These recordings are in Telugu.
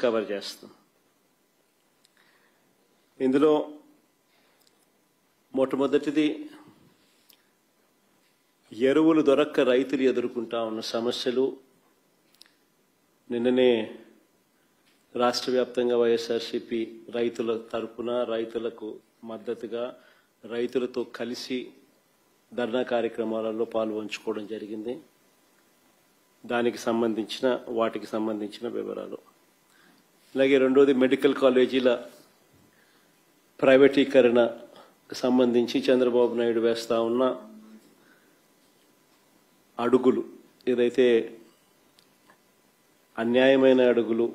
కవర్ చేస్తాం. ఇందులో మొట్టమొదటిది ఎరువులు దొరక్క రైతులు ఎదుర్కొంటా ఉన్న సమస్యలు. నిన్ననే రాష్ట్ర వ్యాప్తంగా వైఎస్ఆర్సీపీ రైతుల తరపున రైతులకు మద్దతుగా రైతులతో కలిసి ధర్నా కార్యక్రమాలలో పాల్పంచుకోవడం జరిగింది. వాటికి సంబంధించిన వివరాలు. అలాగే రెండోది మెడికల్ కాలేజీల ప్రైవేటీకరణకు సంబంధించి చంద్రబాబు నాయుడు వేస్తా ఉన్న అడుగులు, ఏదైతే అన్యాయమైన అడుగులు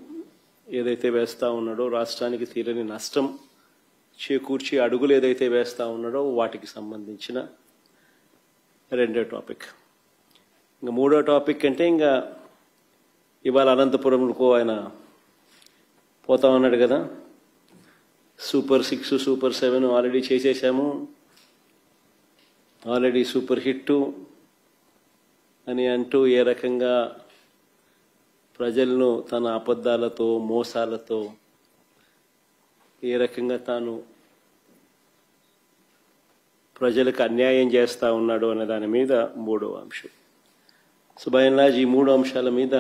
ఏదైతే వేస్తా ఉన్నాడో, రాష్ట్రానికి తీరని నష్టం చేకూర్చి అడుగులు ఏదైతే వేస్తా ఉన్నాడో వాటికి సంబంధించిన రెండో టాపిక్. ఇంకా మూడో టాపిక్ అంటే ఇంకా ఇవాళ అనంతపురంకు ఆయన పోతా ఉన్నాడు కదా, సూపర్ 6 సూపర్ 7 ఆల్రెడీ చేసేసాము, ఆల్రెడీ సూపర్ హిట్ అని అంటూ ఏ రకంగా ప్రజలను తన అబద్ధాలతో మోసాలతో ఏ రకంగా తాను ప్రజలకు అన్యాయం చేస్తూ ఉన్నాడు అనే దాని మీద మూడో అంశం. సో బై అండ్ లార్జ్ ఈ మూడు అంశాల మీద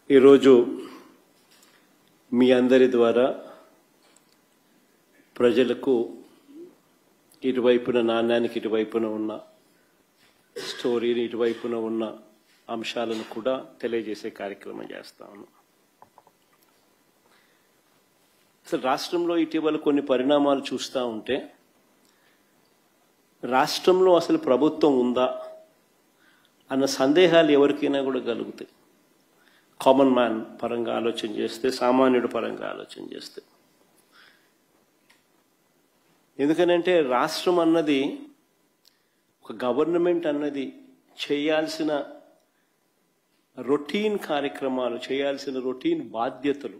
ఈరోజు మీ అందరి ద్వారా ప్రజలకు ఇటువైపున నాణ్యానికి ఇటువైపున ఉన్న స్టోరీని ఇటువైపున ఉన్న అంశాలను కూడా తెలియజేసే కార్యక్రమం చేస్తా ఉన్నాం. అసలు రాష్ట్రంలో ఇటీవల కొన్ని పరిణామాలు చూస్తూ ఉంటే రాష్ట్రంలో అసలు ప్రభుత్వం ఉందా అన్న సందేహాలు ఎవరికైనా కూడా కలుగుతాయి. కామన్ మ్యాన్ పరంగా ఆలోచన చేస్తే, సామాన్యుడి పరంగా ఆలోచన చేస్తే. ఎందుకనంటే రాష్ట్రం అన్నది, ఒక గవర్నమెంట్ అన్నది చేయాల్సిన రొటీన్ కార్యక్రమాలు, చేయాల్సిన రొటీన్ బాధ్యతలు,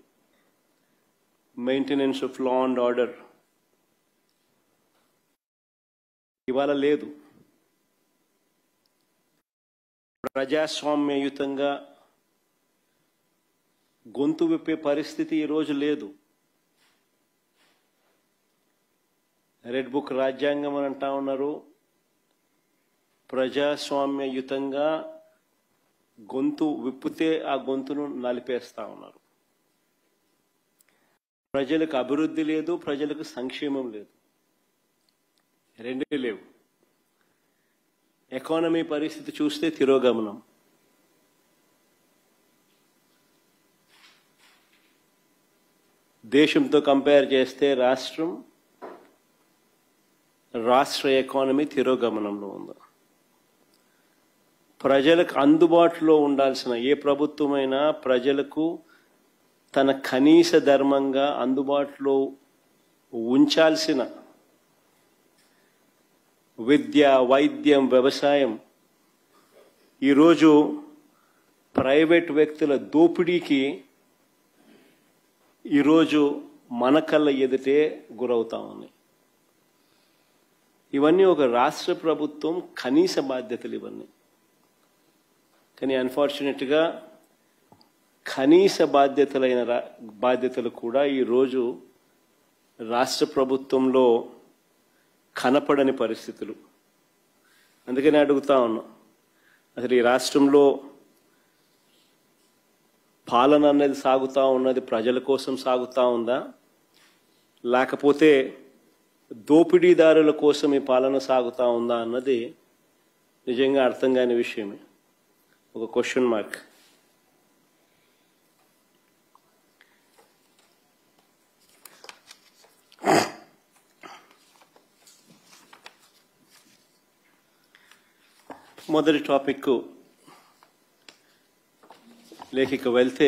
maintenance of law and order ఇవాళ లేదు. ప్రజాస్వామ్యయుతంగా గొంతు విప్పే పరిస్థితి ఈరోజు లేదు. రెడ్ బుక్ రాజ్యాంగం అని అంటా ఉన్నారు. ప్రజాస్వామ్యయుతంగా గొంతు విప్పితే ఆ గొంతును నలిపేస్తా ఉన్నారు. ప్రజలకు అభివృద్ధి లేదు, ప్రజలకు సంక్షేమం లేదు, రెండే లేవు. ఎకానమీ పరిస్థితి చూస్తే తిరోగమనం. దేశంతో కంపేర్ చేస్తే రాష్ట్ర ఎకానమీ తిరోగమనంలో ఉంది. ప్రజలకు అందుబాటులో ఉండాల్సిన ఏ ప్రభుత్వమైనా ప్రజలకు తన కనీస ధర్మంగా అందుబాటులో ఉంచాల్సిన విద్య, వైద్యం, వ్యవసాయం ఈరోజు ప్రైవేట్ వ్యక్తుల దోపిడీకి ఈరోజు మన కళ్ళ ఎదుటే గురవుతా ఉన్నాయి. ఇవన్నీ ఒక రాష్ట్ర ప్రభుత్వం కనీస బాధ్యతలు ఇవన్నీ. కానీ అన్ఫార్చునేట్గా కనీస బాధ్యతలు కూడా ఈరోజు రాష్ట్ర ప్రభుత్వంలో కనపడని పరిస్థితులు. అందుకని అడుగుతా ఉన్నాం, అసలు ఈ రాష్ట్రంలో పాలన అనేది సాగుతూ ఉన్నది ప్రజల కోసం సాగుతూ ఉందా, లేకపోతే దోపిడీదారుల కోసం ఈ పాలన సాగుతూ ఉందా అన్నది నిజంగా అర్థం కాని విషయమే. ఒక క్వశ్చన్ మార్క్. మొదటి టాపిక్ లేఖకి వెళ్తే,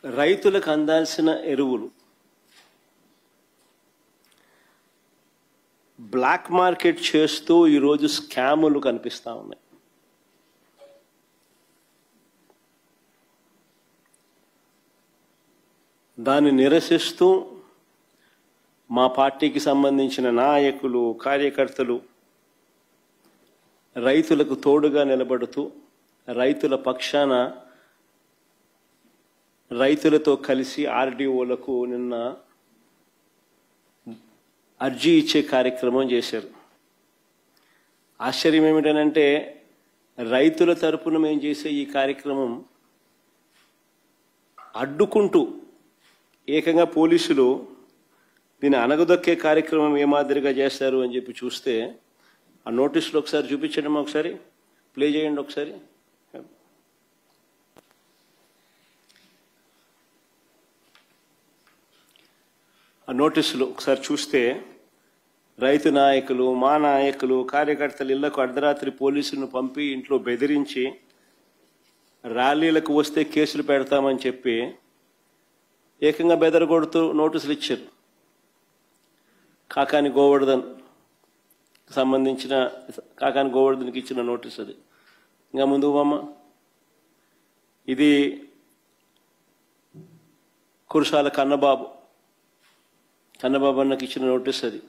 రైతులకు అందాల్సిన ఎరువులు బ్లాక్ మార్కెట్ చేస్తూ ఈరోజు స్కాములు కనిపిస్తూ ఉన్నాయి. దాన్ని నిరసిస్తూ మా పార్టీకి సంబంధించిన నాయకులు, కార్యకర్తలు రైతులకు తోడుగా నిలబడుతూ రైతుల పక్షాన రైతులతో కలిసి ఆర్డీఓలకు నిన్న అర్జీ ఇచ్చే కార్యక్రమం చేశారు. ఆశ్చర్యం ఏమిటనంటే రైతుల తరపున మేము చేసే ఈ కార్యక్రమం అడ్డుకుంటూ ఏకంగా పోలీసులు దీన్ని అనగదొక్కే కార్యక్రమం ఏ మాదిరిగా చేస్తారు అని చెప్పి చూస్తే ఆ నోటీసులు ఒకసారి చూపించండి, ఒకసారి ప్లే చేయండి ఒకసారి. ఆ నోటీసులు ఒకసారి చూస్తే రైతు నాయకులు, మా నాయకులు, కార్యకర్తలు ఇళ్లకు అర్ధరాత్రి పోలీసులను పంపి ఇంట్లో బెదిరించి ర్యాలీలకు వస్తే కేసులు పెడతామని చెప్పి ఏకంగా బెదరగొడుతూ నోటీసులు ఇచ్చారు. కాకాని గోవర్ధన్ సంబంధించిన కాకాని గోవర్ధన్కి ఇచ్చిన నోటీస్ అది. ఇంకా ముందుకు బొమ్మ, ఇది కురసాల కన్నబాబు అన్నకి ఇచ్చిన నోటీస్ అది.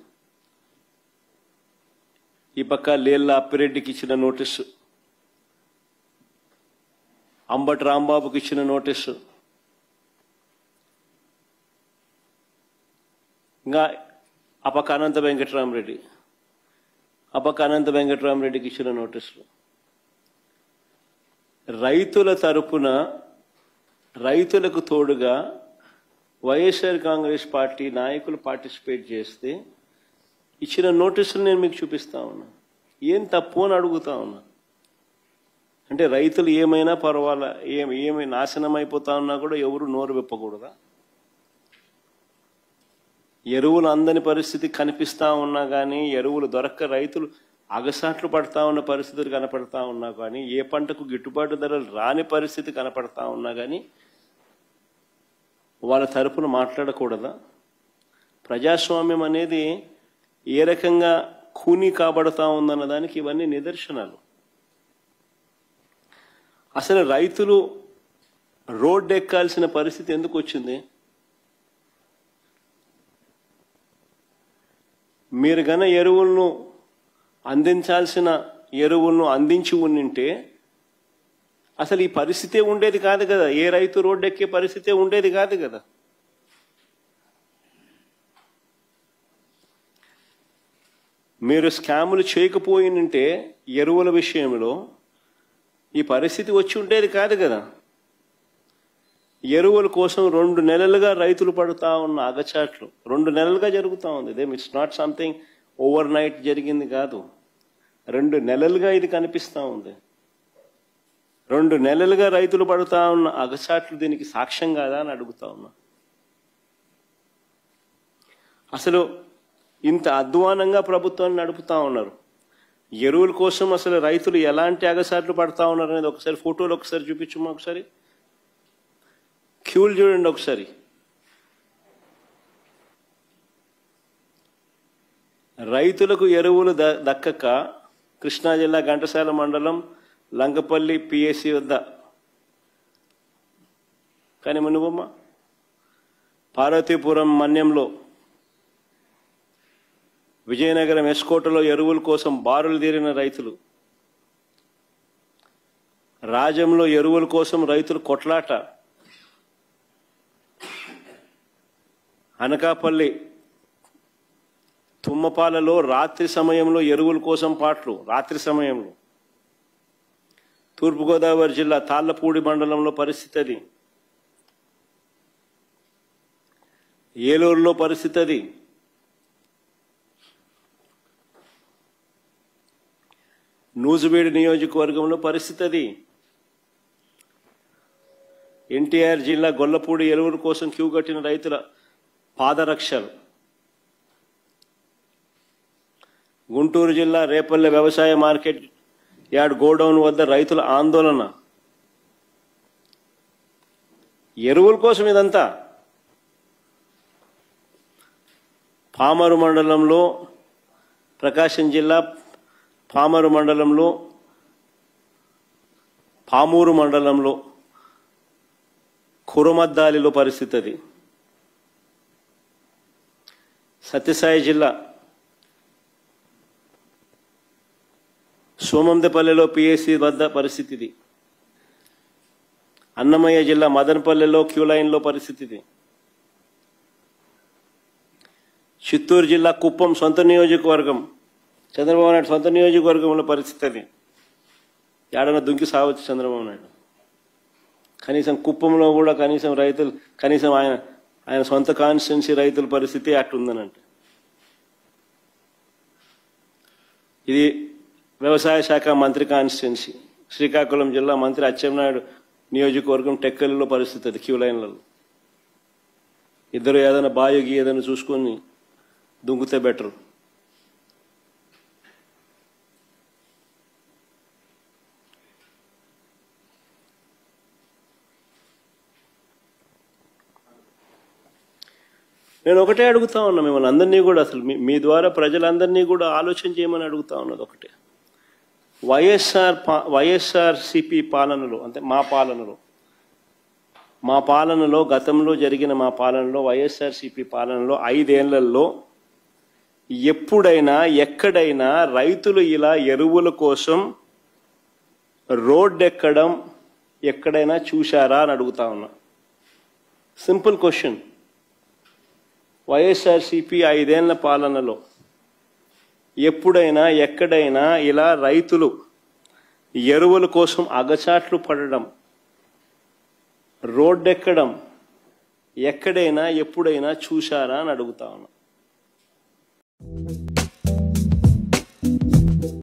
ఈ పక్క లేళ్ళ అప్పిరెడ్డికి ఇచ్చిన నోటీసు, అంబటి రాంబాబుకి ఇచ్చిన నోటీసు, ఇంకా ఆ పక్క అనంత వెంకటరామరెడ్డికి ఇచ్చిన నోటీసులు. రైతుల తరపున రైతులకు తోడుగా వైఎస్ఆర్ కాంగ్రెస్ పార్టీ నాయకులు పార్టిసిపేట్ చేస్తే ఇచ్చిన నోటీసులు నేను మీకు చూపిస్తా ఉన్నా. ఏం తప్పు అని అడుగుతా ఉన్నా. అంటే రైతులు ఏమైనా పర్వాలా, ఏమి నాశనం అయిపోతా ఉన్నా కూడా ఎవరు నోరు విప్పకూడదా? ఎరువులు అందని పరిస్థితి కనిపిస్తా ఉన్నా కానీ, ఎరువులు దొరక్క రైతులు అగసాట్లు పడతా ఉన్న పరిస్థితులు కనపడతా ఉన్నా కానీ, ఏ పంటకు గిట్టుబాటు ధరలు రాని పరిస్థితి కనపడతా ఉన్నా కానీ వాళ్ళ తరపున మాట్లాడకూడదా? ప్రజాస్వామ్యం అనేది ఏ రకంగా ఖూనీ కాబడతా ఉందన్న దానికి ఇవన్నీ నిదర్శనాలు. అసలు రైతులు రోడ్డు ఎక్కాల్సిన పరిస్థితి ఎందుకు వచ్చింది? మీరు గన ఎరువులను అందించాల్సిన ఎరువులను అందించి ఉండింటే అసలు ఈ పరిస్థితే ఉండేది కాదు కదా. ఏ రైతు రోడ్డు ఎక్కే పరిస్థితే ఉండేది కాదు కదా. మీరు స్కాములు చేయకపోయినంటే ఎరువుల విషయంలో ఈ పరిస్థితి వచ్చి ఉండేది కాదు కదా. ఎరువుల కోసం 2 నెలలుగా రైతులు పడుతూ ఉన్న అగచాట్లు 2 నెలలుగా జరుగుతూ ఉంది. It's not something over night జరిగింది కాదు. 2 నెలలుగా ఇది కనిపిస్తూ ఉంది. 2 నెలలుగా రైతులు పడుతూ ఉన్న అగచాట్లు దీనికి సాక్ష్యం కాదా అని అడుగుతా ఉన్నా. అసలు ఇంత అధ్వానంగా ప్రభుత్వాన్ని నడుపుతా ఉన్నారు. ఎరువుల కోసం అసలు రైతులు ఎలాంటి అగచాట్లు పడతా ఉన్నారు అనేది ఒకసారి ఫోటోలు ఒకసారి చూపించమ్మా. ఒకసారి క్యూలు చూడండి ఒకసారి. రైతులకు ఎరువులు దక్కక కృష్ణా జిల్లా ఘంటసాల మండలం లంకపల్లి పిఎస్సి వద్ద కానీ మునుబొమ్మ, పార్వతీపురం మన్యంలో, విజయనగరం ఎస్కోటలో ఎరువుల కోసం బారులు తీరిన రైతులు, రాజంలో ఎరువుల కోసం రైతులు కొట్లాట, అనకాపల్లి తుమ్మపాలలో రాత్రి సమయంలో ఎరువుల కోసం పాటలు, రాత్రి సమయంలో, తూర్పుగోదావరి జిల్లా తాళ్లపూడి మండలంలో పరిస్థితి అది, ఏలూరులో పరిస్థితి అది, నూజివీడు నియోజకవర్గంలో పరిస్థితి అది, ఎన్టీఆర్ జిల్లా గొల్లపూడి ఎరువుల కోసం క్యూ కట్టిన రైతుల పాదరక్షలు, గుంటూరు జిల్లా రేపల్లె వ్యవసాయ మార్కెట్ యార్డ్ గోడౌన్ వద్ద రైతుల ఆందోళన. ఎరువుల కోసం ఇదంతా. పామరు మండలంలో, ప్రకాశం జిల్లా పామరు మండలంలో, పామూరు మండలంలో కురమద్దాలిలో పరిస్థితి అది. సత్యసాయి జిల్లా సోమందపల్లిలో పిఎస్సి వద్ద పరిస్థితి ఇది. అన్నమయ్య జిల్లా మదనపల్లెలో క్యూ లైన్లో పరిస్థితి ఇది. చిత్తూరు జిల్లా కుప్పం సొంత నియోజకవర్గం, చంద్రబాబు నాయుడు సొంత నియోజకవర్గంలో పరిస్థితి అది. ఏడన్నా దుంకి సావచ్చు చంద్రబాబు నాయుడు. కనీసం కుప్పంలో కూడా కనీసం రైతులు, కనీసం ఆయన సొంత కాన్స్టిట్యున్సీ రైతుల పరిస్థితి అట్లుందనంటే. ఇది వ్యవసాయ శాఖ మంత్రి కాన్స్టిట్యున్సీ, శ్రీకాకుళం జిల్లా మంత్రి అచ్చెన్నాయుడు నియోజకవర్గం టెక్కలిలో పరిస్థితి అది. క్యూ లైన్లలో ఇద్దరు ఏదైనా బాయోగి ఏదైనా చూసుకొని దుంకుతే బెటర్. నేను ఒకటే అడుగుతా ఉన్నా మిమ్మల్ని అందరినీ కూడా, అసలు మీ ద్వారా ప్రజలందరినీ కూడా ఆలోచన చేయమని అడుగుతా ఉన్నది ఒకటే. వైఎస్ఆర్సిపి పాలనలో, అంటే మా పాలనలో గతంలో జరిగిన మా పాలనలో వైఎస్ఆర్సిపి పాలనలో 5 ఏళ్లలో ఎప్పుడైనా ఎక్కడైనా రైతులు ఇలా ఎరువుల కోసం రోడ్డు ఎక్కడం ఎక్కడైనా చూశారా అని అడుగుతా ఉన్నా. Simple question. వైఎస్ఆర్సిపి 5 ఏళ్ల పాలనలో ఎప్పుడైనా ఎక్కడైనా ఇలా రైతులు ఎరువుల కోసం అగచాట్లు పడడం, రోడ్డెక్కడం ఎక్కడైనా ఎప్పుడైనా చూశారా అని అడుగుతా ఉన్నా.